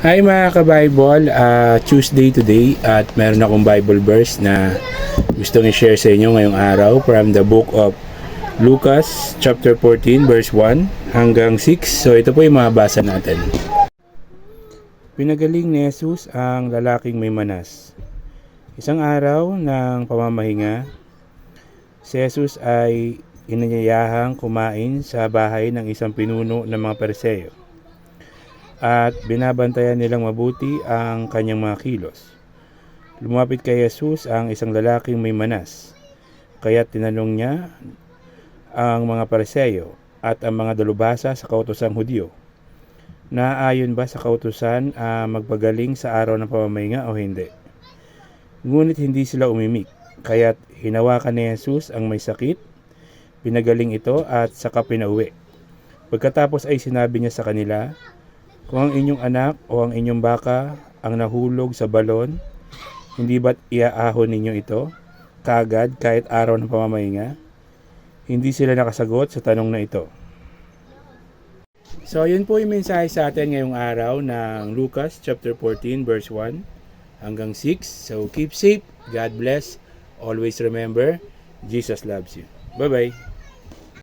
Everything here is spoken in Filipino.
Hi mga ka-Bible, Tuesday today at meron akong Bible verse na gustong i-share sa inyo ngayong araw from the book of Lucas chapter 14 verse 1 hanggang 6. So ito po yung mabasa natin. Pinagaling ni Jesus ang lalaking may manas. Isang araw ng pamamahinga, si Jesus ay inanyayahang kumain sa bahay ng isang pinuno ng mga Pariseo. At binabantayan nilang mabuti ang kanyang mga kilos. Lumapit kay Jesus ang isang lalaking may manas, kaya't tinanong niya ang mga Pariseo at ang mga dalubhasa sa kautosang Hudyo, naayon ba sa kautusan magpagaling sa araw ng pamamahinga o hindi? Ngunit hindi sila umimik, kaya't hinawakan ni Jesus ang may sakit, pinagaling ito at saka pinauwi. Pagkatapos ay sinabi niya sa kanila, kung ang inyong anak o ang inyong baka ang nahulog sa balon, hindi ba't iaahon ninyo ito kaagad kahit araw ng pamamahinga? Hindi sila nakasagot sa tanong na ito. So yun po yung mensahe sa atin ngayong araw ng Lucas chapter 14 verse 1 hanggang 6. So keep safe, God bless, always remember, Jesus loves you. Bye bye.